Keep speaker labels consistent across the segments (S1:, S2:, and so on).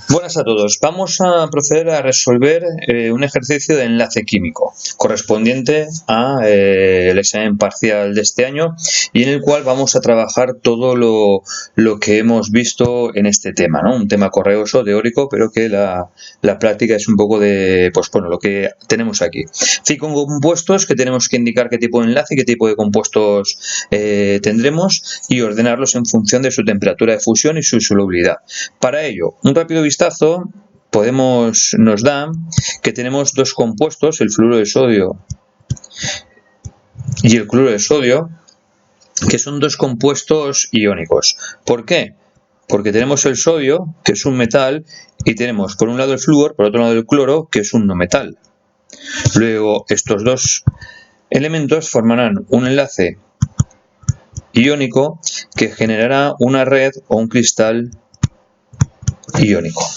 S1: Buenas a todos. Vamos a proceder a resolver un ejercicio de enlace químico correspondiente a el examen parcial de este año y en el cual vamos a trabajar todo lo que hemos visto en este tema, ¿no? Un tema correoso, teórico, pero que la práctica es un poco de, pues bueno, lo que tenemos aquí. 5 compuestos que tenemos que indicar qué tipo de enlace y qué tipo de compuestos tendremos y ordenarlos en función de su temperatura de fusión y su solubilidad. Para ello, un rápido vistazo nos da que tenemos dos compuestos, el fluoruro de sodio y el cloruro de sodio, que son dos compuestos iónicos. ¿Por qué? Porque tenemos el sodio, que es un metal, y tenemos por un lado el flúor, por otro lado el cloro, que es un no metal. Luego, estos dos elementos formarán un enlace iónico que generará una red o un cristal iónico.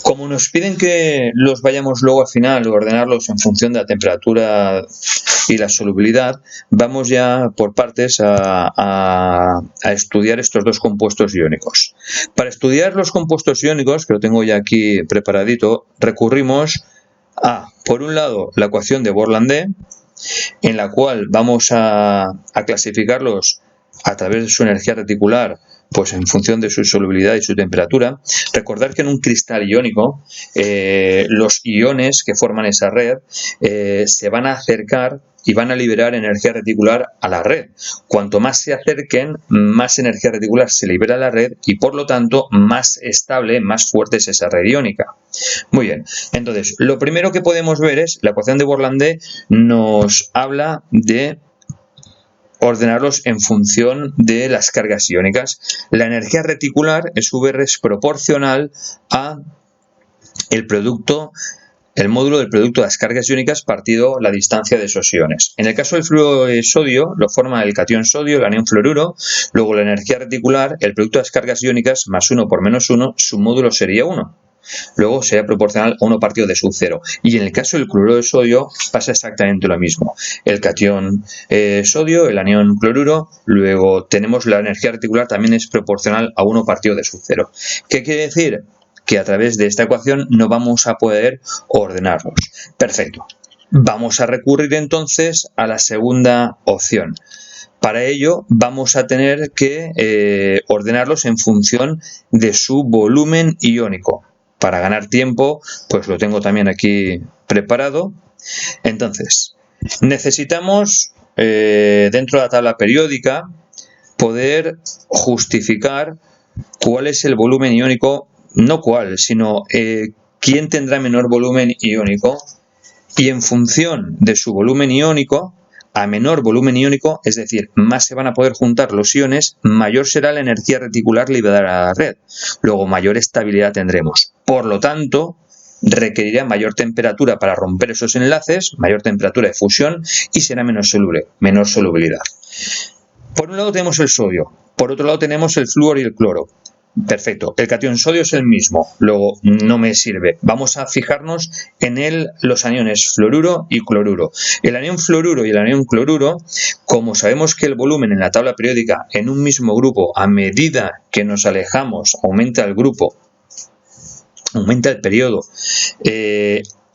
S1: Como nos piden que los vayamos luego al final a ordenarlos en función de la temperatura y la solubilidad, vamos ya por partes a estudiar estos dos compuestos iónicos. Para estudiar los compuestos iónicos, que lo tengo ya aquí preparadito, recurrimos a, por un lado, la ecuación de Borlande, en la cual vamos a clasificarlos a través de su energía reticular, pues en función de su solubilidad y su temperatura. Recordar que en un cristal iónico los iones que forman esa red se van a acercar y van a liberar energía reticular a la red. Cuanto más se acerquen, más energía reticular se libera a la red y por lo tanto más estable, más fuerte es esa red iónica. Muy bien, entonces lo primero que podemos ver es la ecuación de Borlande nos habla de ordenarlos en función de las cargas iónicas. La energía reticular en su vez es proporcional a el módulo del producto de las cargas iónicas partido la distancia de esos iones. En el caso del fluoruro de sodio lo forma el catión sodio, el anión fluoruro, luego la energía reticular, el producto de las cargas iónicas más 1 por menos 1, su módulo sería 1. Luego sería proporcional a 1 partido de sub 0. Y en el caso del cloruro de sodio pasa exactamente lo mismo. El catión sodio, el anión cloruro, luego tenemos la energía reticular también es proporcional a 1 partido de sub 0. ¿Qué quiere decir? Que a través de esta ecuación no vamos a poder ordenarlos. Perfecto. Vamos a recurrir entonces a la segunda opción. Para ello vamos a tener que ordenarlos en función de su volumen iónico. Para ganar tiempo, pues lo tengo también aquí preparado. Entonces, necesitamos dentro de la tabla periódica poder justificar cuál es el volumen iónico, no cuál, sino quién tendrá menor volumen iónico y en función de su volumen iónico, a menor volumen iónico, es decir, más se van a poder juntar los iones, mayor será la energía reticular liberada a la red. Luego, mayor estabilidad tendremos. Por lo tanto, requerirá mayor temperatura para romper esos enlaces, mayor temperatura de fusión y será menos soluble, menor solubilidad. Por un lado tenemos el sodio, por otro lado tenemos el flúor y el cloro. Perfecto, el catión sodio es el mismo, luego no me sirve. Vamos a fijarnos en los aniones fluoruro y cloruro. El anión fluoruro y el anión cloruro, como sabemos que el volumen en la tabla periódica en un mismo grupo, a medida que nos alejamos, aumenta el grupo, aumenta el periodo,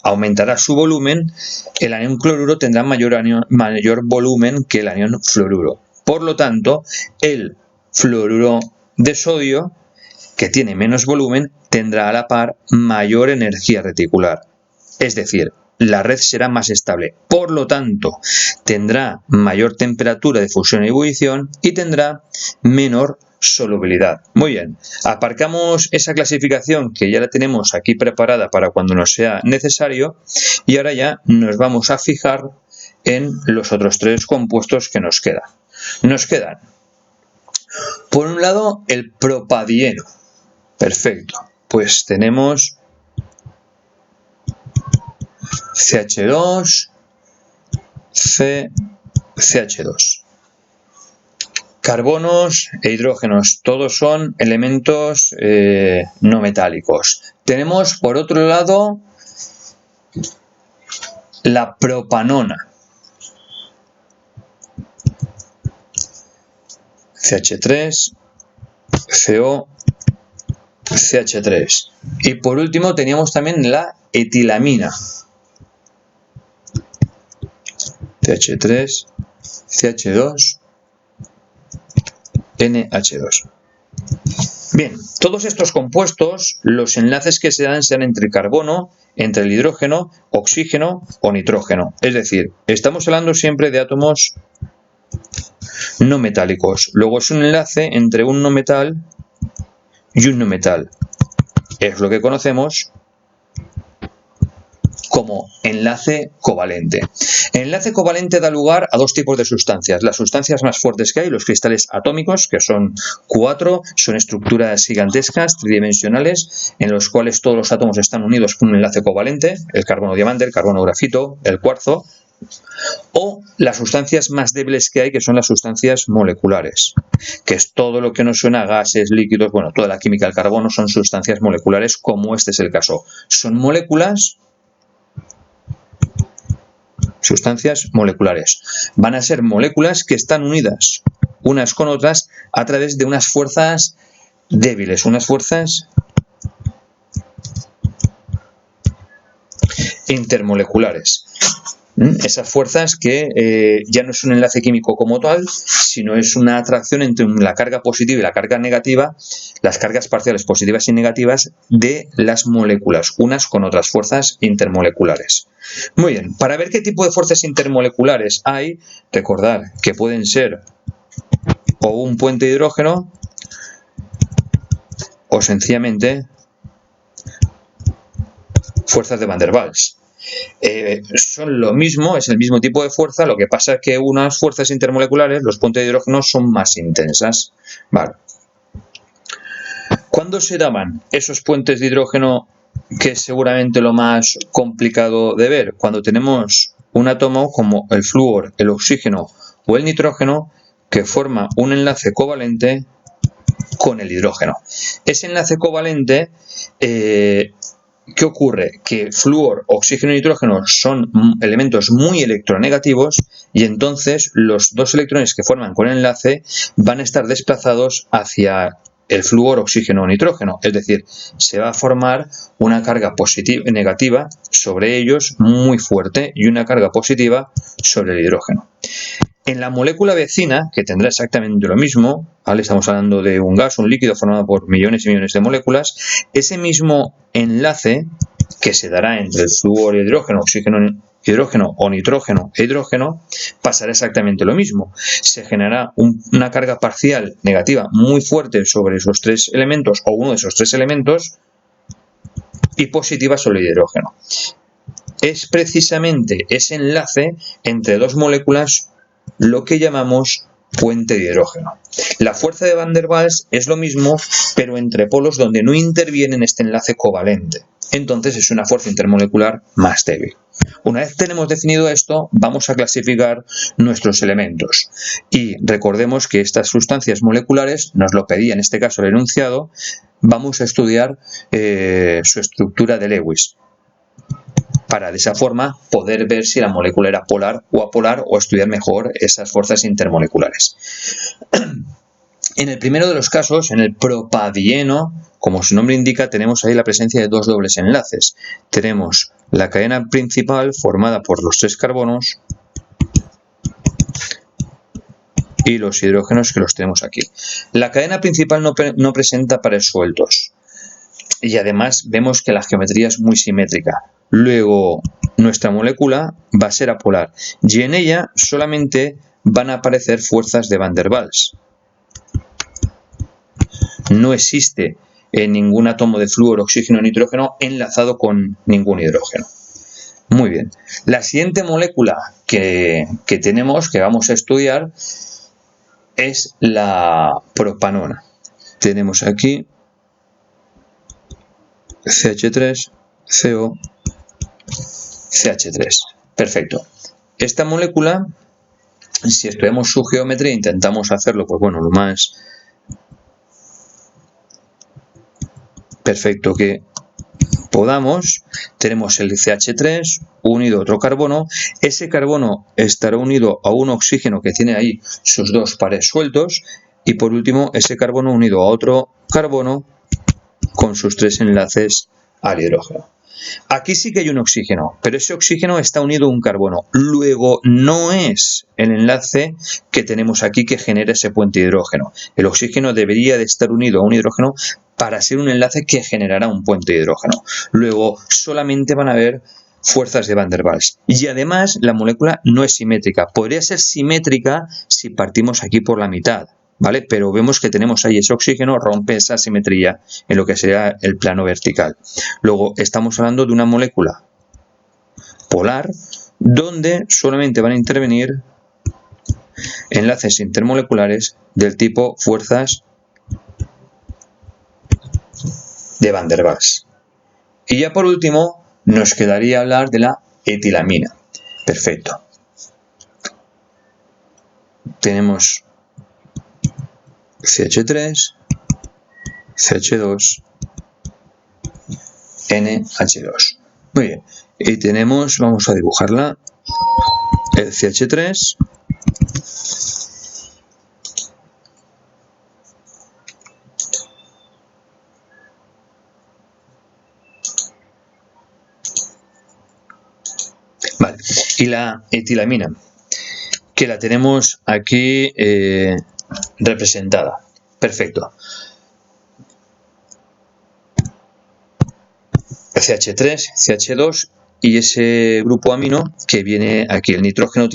S1: aumentará su volumen, el anión cloruro tendrá mayor volumen que el anión fluoruro. Por lo tanto, el fluoruro de sodio, que tiene menos volumen, tendrá a la par mayor energía reticular. Es decir, la red será más estable. Por lo tanto, tendrá mayor temperatura de fusión y ebullición y tendrá menor solubilidad. Muy bien, aparcamos esa clasificación que ya la tenemos aquí preparada para cuando nos sea necesario y ahora ya nos vamos a fijar en los otros tres compuestos que nos quedan. Nos quedan, por un lado, el propadieno. Perfecto, pues tenemos CH2, CH2. Carbonos e hidrógenos, todos son elementos no metálicos. Tenemos, por otro lado, la propanona. CH3, CO, CH3. Y por último teníamos también la etilamina. CH3, CH2, NH2. Bien, todos estos compuestos, los enlaces que se dan sean entre carbono, entre el hidrógeno, oxígeno o nitrógeno. Es decir, estamos hablando siempre de átomos no metálicos. Luego es un enlace entre un no metal y un no metal. Es lo que conocemos como enlace covalente. El enlace covalente da lugar a dos tipos de sustancias. Las sustancias más fuertes que hay, los cristales atómicos, que son 4, son estructuras gigantescas, tridimensionales, en los cuales todos los átomos están unidos por un enlace covalente, el carbono diamante, el carbono grafito, el cuarzo, o las sustancias más débiles que hay, que son las sustancias moleculares, que es todo lo que nos suena a gases, líquidos, bueno, toda la química del carbono son sustancias moleculares, como este es el caso. Son moléculas, sustancias moleculares. Van a ser moléculas que están unidas unas con otras a través de unas fuerzas débiles, unas fuerzas intermoleculares. Esas fuerzas que ya no es un enlace químico como tal, sino es una atracción entre la carga positiva y la carga negativa, las cargas parciales positivas y negativas de las moléculas, unas con otras, fuerzas intermoleculares. Muy bien, para ver qué tipo de fuerzas intermoleculares hay, recordar que pueden ser o un puente de hidrógeno o sencillamente fuerzas de Van der Waals. Son lo mismo, es el mismo tipo de fuerza, lo que pasa es que unas fuerzas intermoleculares, los puentes de hidrógeno, son más intensas. Vale. ¿Cuándo se daban esos puentes de hidrógeno, que es seguramente lo más complicado de ver? Cuando tenemos un átomo como el flúor, el oxígeno o el nitrógeno que forma un enlace covalente con el hidrógeno. Ese enlace covalente, ¿qué ocurre? Que flúor, oxígeno y nitrógeno son elementos muy electronegativos y entonces los dos electrones que forman con el enlace van a estar desplazados hacia el flúor, oxígeno o nitrógeno. Es decir, se va a formar una carga positiva y negativa sobre ellos muy fuerte y una carga positiva sobre el hidrógeno. En la molécula vecina, que tendrá exactamente lo mismo, ¿vale? Estamos hablando de un gas, un líquido formado por millones y millones de moléculas, ese mismo enlace que se dará entre el flúor y hidrógeno, oxígeno, hidrógeno o nitrógeno e hidrógeno, pasará exactamente lo mismo. Se generará una carga parcial negativa muy fuerte sobre esos tres elementos o uno de esos tres elementos y positiva sobre el hidrógeno. Es precisamente ese enlace entre dos moléculas lo que llamamos puente de hidrógeno. La fuerza de Van der Waals es lo mismo, pero entre polos donde no interviene en este enlace covalente. Entonces es una fuerza intermolecular más débil. Una vez tenemos definido esto, vamos a clasificar nuestros elementos. Y recordemos que estas sustancias moleculares, nos lo pedía en este caso el enunciado, vamos a estudiar su estructura de Lewis, para de esa forma poder ver si la molécula era polar o apolar o estudiar mejor esas fuerzas intermoleculares. En el primero de los casos, en el propadieno, como su nombre indica, tenemos ahí la presencia de dos dobles enlaces. Tenemos la cadena principal formada por los tres carbonos y los hidrógenos que los tenemos aquí. La cadena principal no presenta pares sueltos y además vemos que la geometría es muy simétrica. Luego, nuestra molécula va a ser apolar y en ella solamente van a aparecer fuerzas de Van der Waals. No existe ningún átomo de flúor, oxígeno o nitrógeno enlazado con ningún hidrógeno. Muy bien. La siguiente molécula que tenemos, que vamos a estudiar, es la propanona. Tenemos aquí CH3, CO, CH3. Perfecto. Esta molécula, si estudiamos su geometría, intentamos hacerlo, pues bueno, lo más perfecto que podamos. Tenemos el CH3 unido a otro carbono. Ese carbono estará unido a un oxígeno que tiene ahí sus dos pares sueltos. Y por último, ese carbono unido a otro carbono con sus 3 enlaces al hidrógeno. Aquí sí que hay un oxígeno, pero ese oxígeno está unido a un carbono. Luego no es el enlace que tenemos aquí que genera ese puente de hidrógeno. El oxígeno debería de estar unido a un hidrógeno para ser un enlace que generará un puente de hidrógeno. Luego solamente van a haber fuerzas de Van der Waals. Y además la molécula no es simétrica. Podría ser simétrica si partimos aquí por la mitad, ¿vale? Pero vemos que tenemos ahí ese oxígeno, rompe esa simetría en lo que sería el plano vertical. Luego estamos hablando de una molécula polar donde solamente van a intervenir enlaces intermoleculares del tipo fuerzas de Van der Waals. Y ya por último nos quedaría hablar de la etilamina. Perfecto. Tenemos CH3, CH2, NH2. Muy bien. Y tenemos, vamos a dibujarla, el CH3, vale, y la etilamina, que la tenemos aquí representada. Perfecto. CH3, CH2 y ese grupo amino que viene aquí. El nitrógeno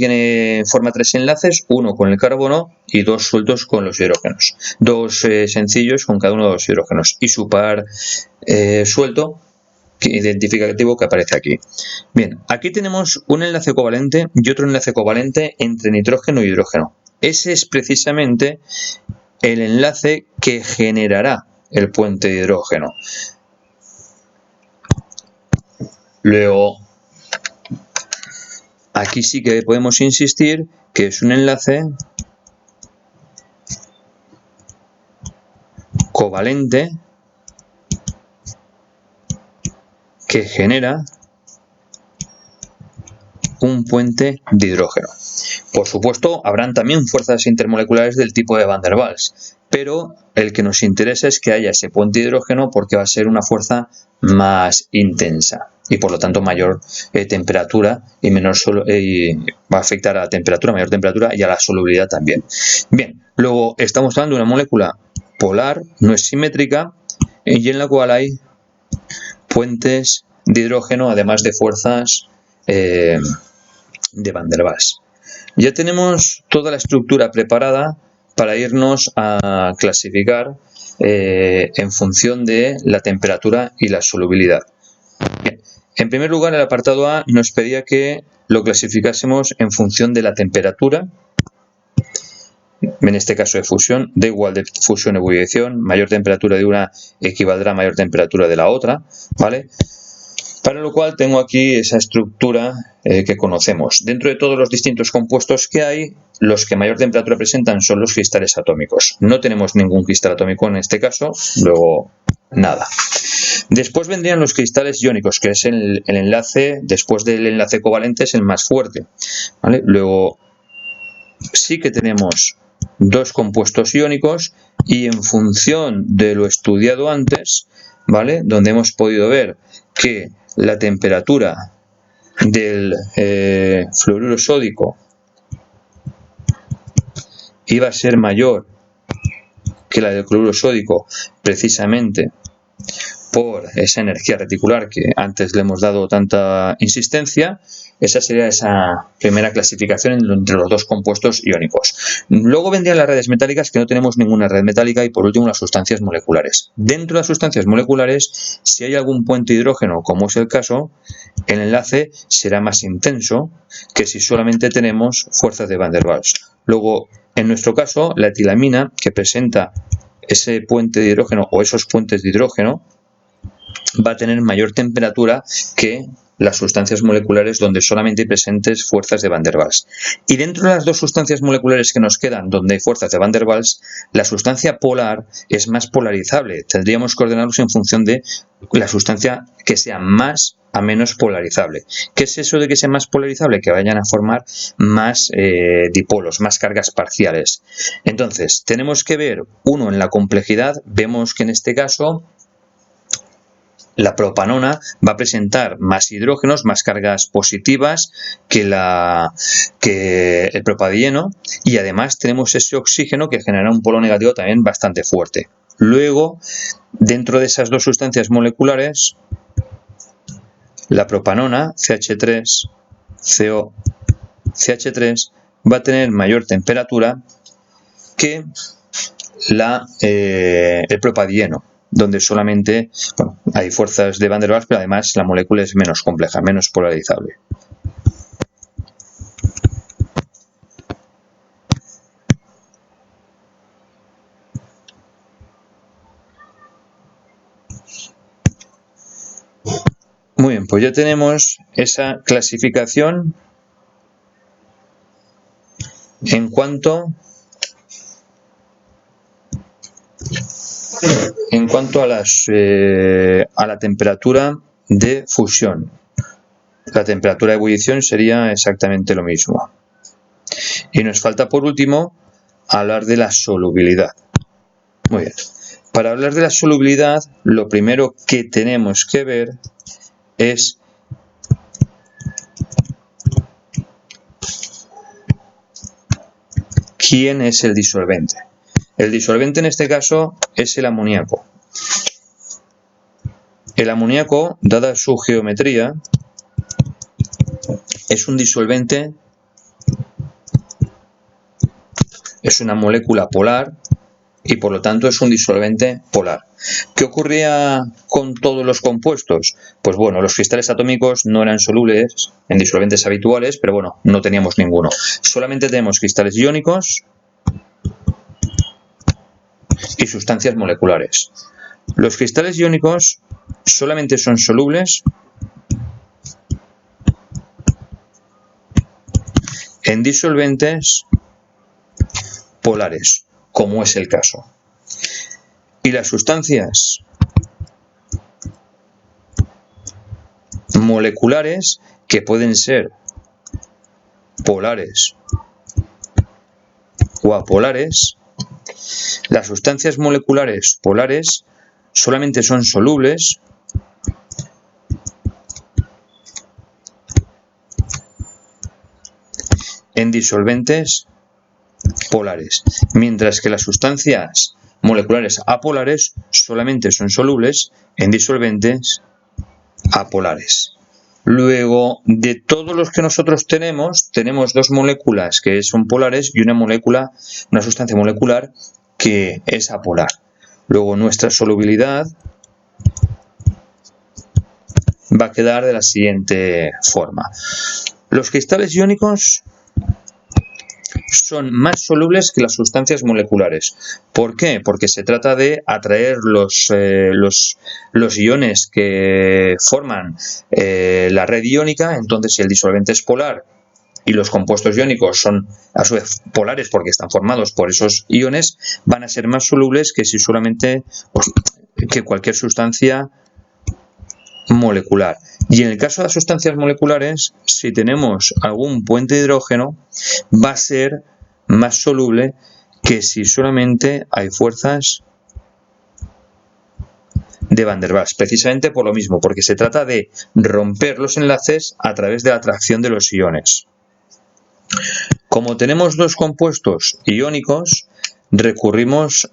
S1: forma 3 enlaces, uno con el carbono y 2 sueltos con los hidrógenos. 2 sencillos con cada uno de los hidrógenos y su par suelto identificativo que aparece aquí. Bien, aquí tenemos un enlace covalente y otro enlace covalente entre nitrógeno y hidrógeno. Ese es precisamente el enlace que generará el puente de hidrógeno. Luego, aquí sí que podemos insistir que es un enlace covalente que genera un puente de hidrógeno. Por supuesto, habrán también fuerzas intermoleculares del tipo de Van der Waals, pero el que nos interesa es que haya ese puente de hidrógeno porque va a ser una fuerza más intensa y por lo tanto mayor temperatura y va a afectar a la temperatura, mayor temperatura y a la solubilidad también. Bien, luego estamos hablando de una molécula polar, no es simétrica y en la cual hay puentes de hidrógeno además de fuerzas de Van der Waals. Ya tenemos toda la estructura preparada para irnos a clasificar en función de la temperatura y la solubilidad. Bien, en primer lugar, el apartado A nos pedía que lo clasificásemos en función de la temperatura, en este caso de fusión, da igual de fusión o ebullición, mayor temperatura de una equivaldrá a mayor temperatura de la otra, ¿vale? Para lo cual tengo aquí esa estructura que conocemos. Dentro de todos los distintos compuestos que hay, los que mayor temperatura presentan son los cristales atómicos. No tenemos ningún cristal atómico en este caso, luego nada. Después vendrían los cristales iónicos, que es el enlace, después del enlace covalente, es el más fuerte, ¿vale? Luego sí que tenemos 2 compuestos iónicos y en función de lo estudiado antes, ¿vale? Donde hemos podido ver que la temperatura del fluoruro sódico iba a ser mayor que la del cloruro sódico precisamente por esa energía reticular que antes le hemos dado tanta insistencia. Esa sería esa primera clasificación entre los 2 compuestos iónicos. Luego vendrían las redes metálicas, que no tenemos ninguna red metálica, y por último las sustancias moleculares. Dentro de las sustancias moleculares, si hay algún puente de hidrógeno, como es el caso, el enlace será más intenso que si solamente tenemos fuerzas de Van der Waals. Luego, en nuestro caso, la etilamina, que presenta ese puente de hidrógeno o esos puentes de hidrógeno, va a tener mayor temperatura que las sustancias moleculares donde solamente hay presentes fuerzas de Van der Waals. Y dentro de las 2 sustancias moleculares que nos quedan donde hay fuerzas de Van der Waals, la sustancia polar es más polarizable. Tendríamos que ordenarlos en función de la sustancia que sea más a menos polarizable. ¿Qué es eso de que sea más polarizable? Que vayan a formar más dipolos, más cargas parciales. Entonces, tenemos que ver uno en la complejidad. Vemos que en este caso La propanona va a presentar más hidrógenos, más cargas positivas que el propadieno, y además tenemos ese oxígeno que genera un polo negativo también bastante fuerte. Luego, dentro de esas dos sustancias moleculares, la propanona, CH3, CH3, va a tener mayor temperatura que el propadieno, donde solamente hay fuerzas de Van der Waals, pero además la molécula es menos compleja, menos polarizable. Muy bien, pues ya tenemos esa clasificación en cuanto a la temperatura de fusión. La temperatura de ebullición sería exactamente lo mismo. Y nos falta por último hablar de la solubilidad. Muy bien. Para hablar de la solubilidad, lo primero que tenemos que ver es quién es el disolvente. El disolvente en este caso es el amoníaco. El amoníaco, dada su geometría, es un disolvente, es una molécula polar y por lo tanto es un disolvente polar. ¿Qué ocurría con todos los compuestos? Pues bueno, los cristales atómicos no eran solubles en disolventes habituales, pero bueno, no teníamos ninguno. Solamente tenemos cristales iónicos y sustancias moleculares. Los cristales iónicos solamente son solubles en disolventes polares, como es el caso. Y las sustancias moleculares, que pueden ser polares o apolares, las sustancias moleculares polares solamente son solubles en disolventes polares, mientras que las sustancias moleculares apolares solamente son solubles en disolventes apolares. Luego, de todos los que nosotros tenemos dos moléculas que son polares y una sustancia molecular que es apolar. Luego, nuestra solubilidad va a quedar de la siguiente forma. Los cristales iónicos son más solubles que las sustancias moleculares. ¿Por qué? Porque se trata de atraer los iones que forman la red iónica. Entonces, si el disolvente es polar y los compuestos iónicos son a su vez polares porque están formados por esos iones, van a ser más solubles que si solamente que cualquier sustancia molecular. Y en el caso de las sustancias moleculares, si tenemos algún puente de hidrógeno, va a ser más soluble que si solamente hay fuerzas de Van der Waals, precisamente por lo mismo, porque se trata de romper los enlaces a través de la atracción de los iones. Como tenemos dos compuestos iónicos, recurrimos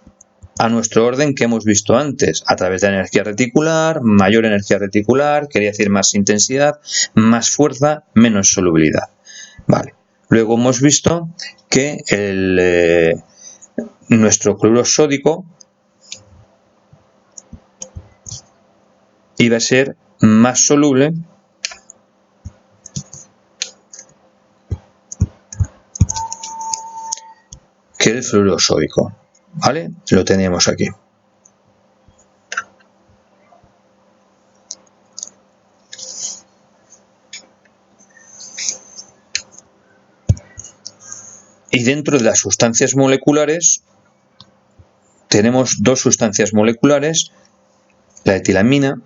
S1: a nuestro orden que hemos visto antes, a través de la energía reticular, mayor energía reticular, quería decir más intensidad, más fuerza, menos solubilidad. Vale. Luego hemos visto que nuestro cloruro sódico iba a ser más soluble que el fluoruro sódico. ¿Vale? Lo teníamos aquí. Y dentro de las sustancias moleculares tenemos dos sustancias moleculares, la etilamina,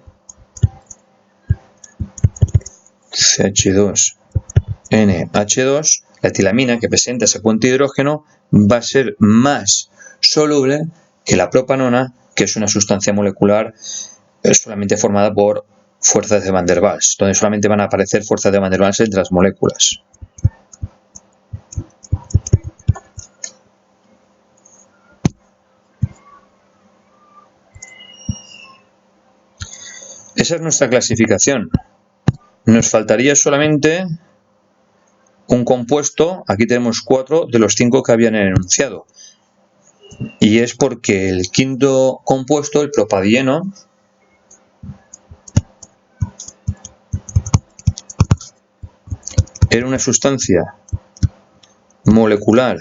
S1: CH2NH2, la etilamina, que presenta ese puente de hidrógeno, va a ser más soluble que la propanona, que es una sustancia molecular es solamente formada por fuerzas de Van der Waals, donde solamente van a aparecer fuerzas de Van der Waals entre las moléculas. Esa es nuestra clasificación. Nos faltaría solamente un compuesto. Aquí tenemos 4 de los 5 que habían enunciado. Y es porque el quinto compuesto, el propadieno, era una sustancia molecular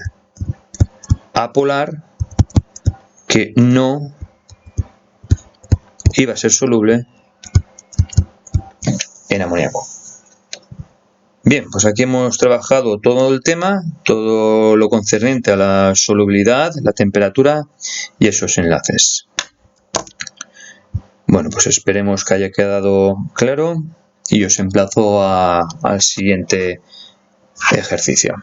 S1: apolar que no iba a ser soluble en amoníaco. Bien, pues aquí hemos trabajado todo el tema, todo lo concerniente a la solubilidad, la temperatura y esos enlaces. Bueno, pues esperemos que haya quedado claro y os emplazo al siguiente ejercicio.